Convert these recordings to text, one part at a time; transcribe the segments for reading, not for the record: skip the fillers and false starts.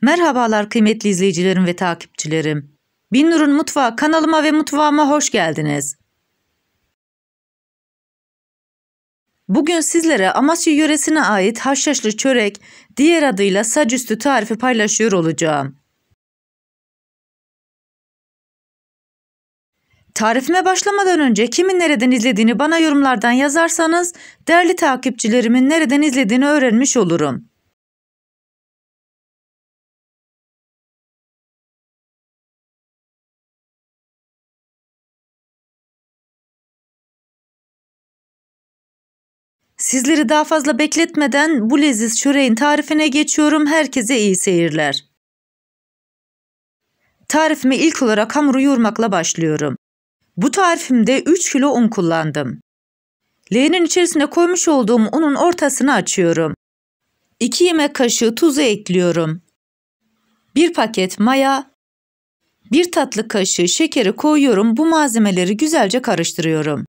Merhabalar kıymetli izleyicilerim ve takipçilerim. Binnur'un Mutfağı kanalıma ve mutfağıma hoş geldiniz. Bugün sizlere Amasya yöresine ait haşhaşlı çörek, diğer adıyla sacüstü tarifi paylaşıyor olacağım. Tarifime başlamadan önce kimin nereden izlediğini bana yorumlardan yazarsanız değerli takipçilerimin nereden izlediğini öğrenmiş olurum. Sizleri daha fazla bekletmeden bu leziz çöreğin tarifine geçiyorum. Herkese iyi seyirler. Tarifime ilk olarak hamuru yoğurmakla başlıyorum. Bu tarifimde 3 kilo un kullandım. Leğenin içerisine koymuş olduğum unun ortasını açıyorum. 2 yemek kaşığı tuzu ekliyorum. 1 paket maya, 1 tatlı kaşığı şekeri koyuyorum. Bu malzemeleri güzelce karıştırıyorum.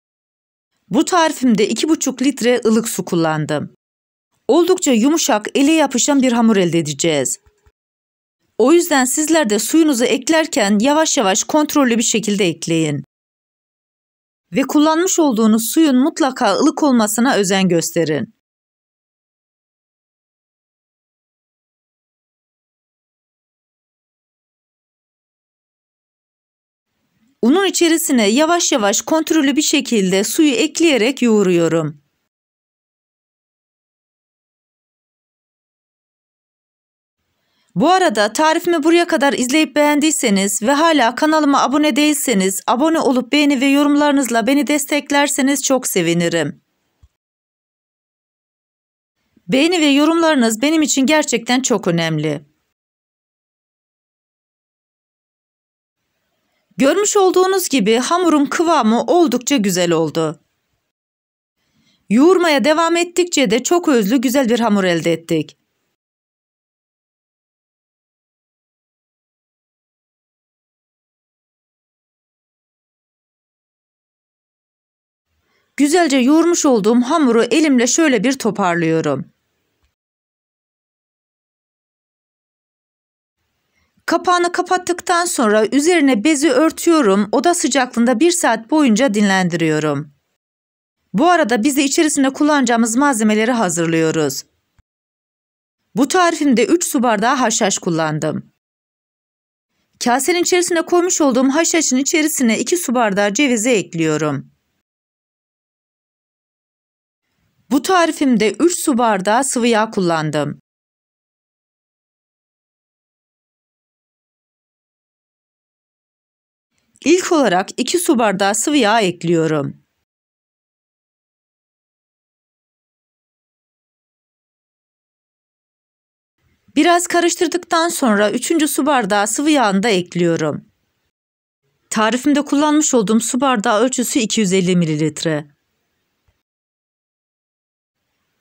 Bu tarifimde 2,5 litre ılık su kullandım. Oldukça yumuşak, ele yapışan bir hamur elde edeceğiz. O yüzden sizler de suyunuzu eklerken yavaş yavaş kontrollü bir şekilde ekleyin. Ve kullanmış olduğunuz suyun mutlaka ılık olmasına özen gösterin. Unun içerisine yavaş yavaş kontrollü bir şekilde suyu ekleyerek yoğuruyorum. Bu arada tarifimi buraya kadar izleyip beğendiyseniz ve hala kanalıma abone değilseniz abone olup beğeni ve yorumlarınızla beni desteklerseniz çok sevinirim. Beğeni ve yorumlarınız benim için gerçekten çok önemli. Görmüş olduğunuz gibi hamurun kıvamı oldukça güzel oldu. Yoğurmaya devam ettikçe de çok özlü güzel bir hamur elde ettik. Güzelce yoğurmuş olduğum hamuru elimle şöyle bir toparlıyorum. Kapağını kapattıktan sonra üzerine bezi örtüyorum. Oda sıcaklığında 1 saat boyunca dinlendiriyorum. Bu arada biz de içerisine kullanacağımız malzemeleri hazırlıyoruz. Bu tarifimde 3 su bardağı haşhaş kullandım. Kasenin içerisine koymuş olduğum haşhaşın içerisine 2 su bardağı cevizi ekliyorum. Bu tarifimde 3 su bardağı sıvı yağ kullandım. İlk olarak 2 su bardağı sıvı yağ ekliyorum. Biraz karıştırdıktan sonra 3. su bardağı sıvı yağını da ekliyorum. Tarifimde kullanmış olduğum su bardağı ölçüsü 250 ml.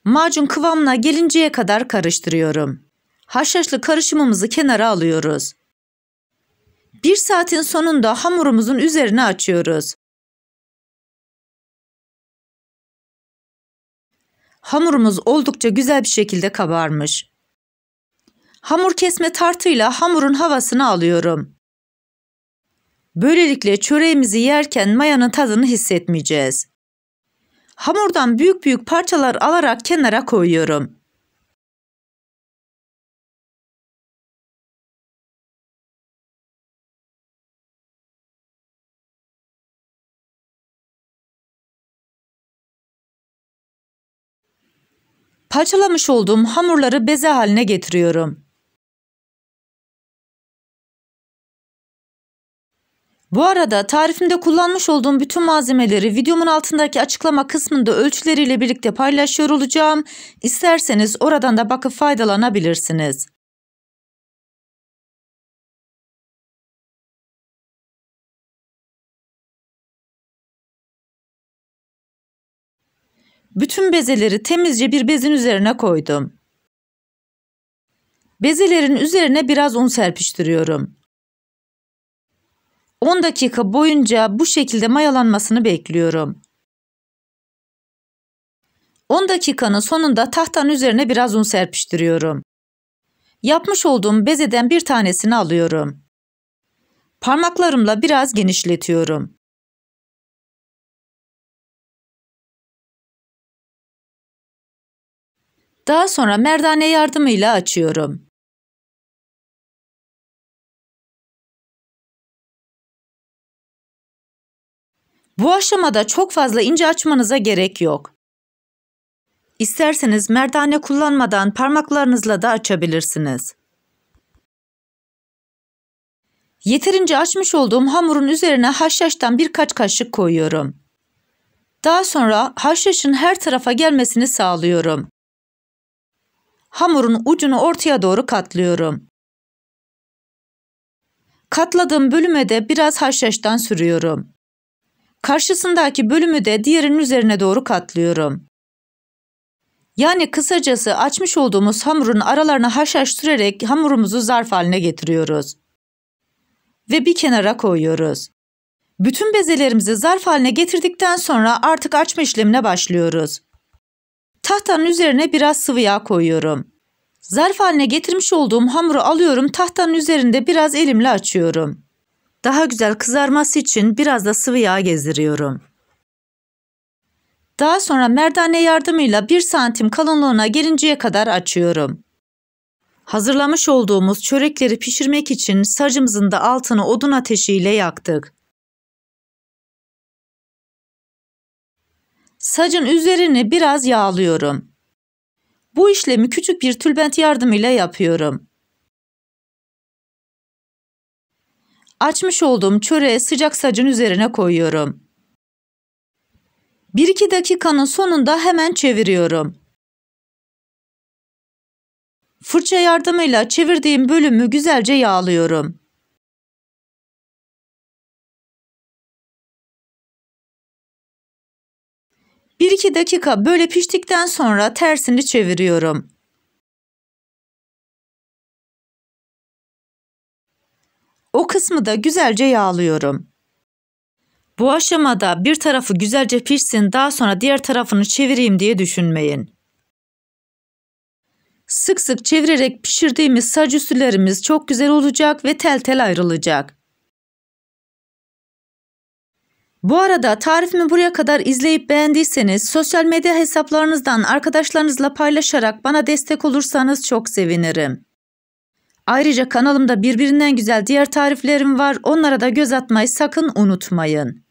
Macun kıvamına gelinceye kadar karıştırıyorum. Haşhaşlı karışımımızı kenara alıyoruz. 1 saatin sonunda hamurumuzun üzerine açıyoruz. Hamurumuz oldukça güzel bir şekilde kabarmış. Hamur kesme tartıyla hamurun havasını alıyorum. Böylelikle çöreğimizi yerken mayanın tadını hissetmeyeceğiz. Hamurdan büyük büyük parçalar alarak kenara koyuyorum. Parçalamış olduğum hamurları beze haline getiriyorum. Bu arada tarifimde kullanmış olduğum bütün malzemeleri videomun altındaki açıklama kısmında ölçüleriyle birlikte paylaşıyor olacağım. İsterseniz oradan da bakıp faydalanabilirsiniz. Bütün bezeleri temizce bir bezin üzerine koydum. Bezelerin üzerine biraz un serpiştiriyorum. 10 dakika boyunca bu şekilde mayalanmasını bekliyorum. 10 dakikanın sonunda tahtanın üzerine biraz un serpiştiriyorum. Yapmış olduğum bezeden bir tanesini alıyorum. Parmaklarımla biraz genişletiyorum. Daha sonra merdane yardımıyla açıyorum. Bu aşamada çok fazla ince açmanıza gerek yok. İsterseniz merdane kullanmadan parmaklarınızla da açabilirsiniz. Yeterince açmış olduğum hamurun üzerine haşhaştan birkaç kaşık koyuyorum. Daha sonra haşhaşın her tarafa gelmesini sağlıyorum. Hamurun ucunu ortaya doğru katlıyorum. Katladığım bölüme de biraz haşhaştan sürüyorum. Karşısındaki bölümü de diğerinin üzerine doğru katlıyorum. Yani kısacası açmış olduğumuz hamurun aralarına haşhaş sürerek hamurumuzu zarf haline getiriyoruz. Ve bir kenara koyuyoruz. Bütün bezelerimizi zarf haline getirdikten sonra artık açma işlemine başlıyoruz. Tahtanın üzerine biraz sıvı yağ koyuyorum. Zarf haline getirmiş olduğum hamuru alıyorum, tahtanın üzerinde biraz elimle açıyorum. Daha güzel kızarması için biraz da sıvı yağ gezdiriyorum. Daha sonra merdane yardımıyla 1 santim kalınlığına gelinceye kadar açıyorum. Hazırlamış olduğumuz çörekleri pişirmek için sacımızın da altını odun ateşiyle yaktık. Sacın üzerini biraz yağlıyorum. Bu işlemi küçük bir tülbent yardımıyla yapıyorum. Açmış olduğum çöreği sıcak sacın üzerine koyuyorum. 1-2 dakikanın sonunda hemen çeviriyorum. Fırça yardımıyla çevirdiğim bölümü güzelce yağlıyorum. Bir iki dakika böyle piştikten sonra tersini çeviriyorum. O kısmı da güzelce yağlıyorum. Bu aşamada bir tarafı güzelce pişsin, daha sonra diğer tarafını çevireyim diye düşünmeyin. Sık sık çevirerek pişirdiğimiz sac üstülerimiz çok güzel olacak ve tel tel ayrılacak. Bu arada tarifimi buraya kadar izleyip beğendiyseniz sosyal medya hesaplarınızdan arkadaşlarınızla paylaşarak bana destek olursanız çok sevinirim. Ayrıca kanalımda birbirinden güzel diğer tariflerim var. Onlara da göz atmayı sakın unutmayın.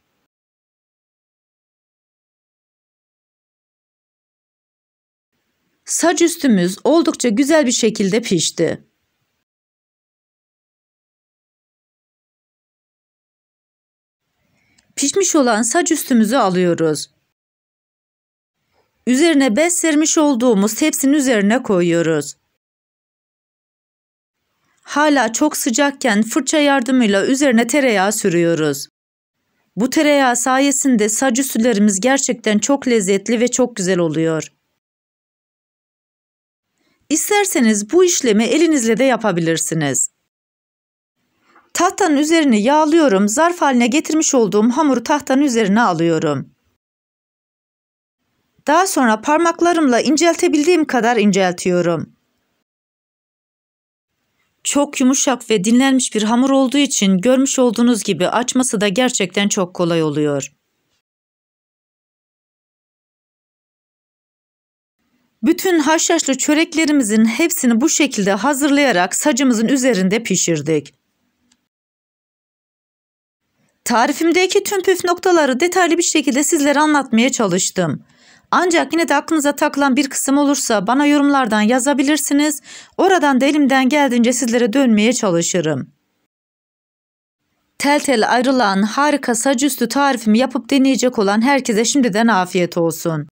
Sac üstümüz oldukça güzel bir şekilde pişti. Pişmiş olan sac üstümüzü alıyoruz. Üzerine bez sermiş olduğumuz tepsinin üzerine koyuyoruz. Hala çok sıcakken fırça yardımıyla üzerine tereyağı sürüyoruz. Bu tereyağı sayesinde sac üstülerimiz gerçekten çok lezzetli ve çok güzel oluyor. İsterseniz bu işlemi elinizle de yapabilirsiniz. Tahtanın üzerini yağlıyorum. Zarf haline getirmiş olduğum hamuru tahtanın üzerine alıyorum. Daha sonra parmaklarımla inceltebildiğim kadar inceltiyorum. Çok yumuşak ve dinlenmiş bir hamur olduğu için görmüş olduğunuz gibi açması da gerçekten çok kolay oluyor. Bütün haşhaşlı çöreklerimizin hepsini bu şekilde hazırlayarak sacımızın üzerinde pişirdik. Tarifimdeki tüm püf noktaları detaylı bir şekilde sizlere anlatmaya çalıştım. Ancak yine de aklınıza takılan bir kısım olursa bana yorumlardan yazabilirsiniz. Oradan da elimden geldiğince sizlere dönmeye çalışırım. Tel tel ayrılan harika sac üstü tarifimi yapıp deneyecek olan herkese şimdiden afiyet olsun.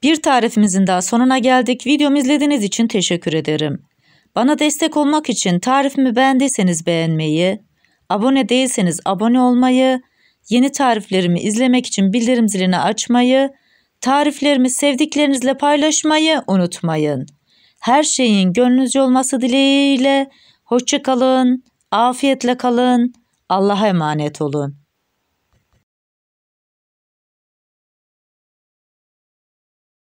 Bir tarifimizin daha sonuna geldik. Videomu izlediğiniz için teşekkür ederim. Bana destek olmak için tarifimi beğendiyseniz beğenmeyi, abone değilseniz abone olmayı, yeni tariflerimi izlemek için bildirim zilini açmayı, tariflerimi sevdiklerinizle paylaşmayı unutmayın. Her şeyin gönlünüzce olması dileğiyle, hoşça kalın, afiyetle kalın, Allah'a emanet olun.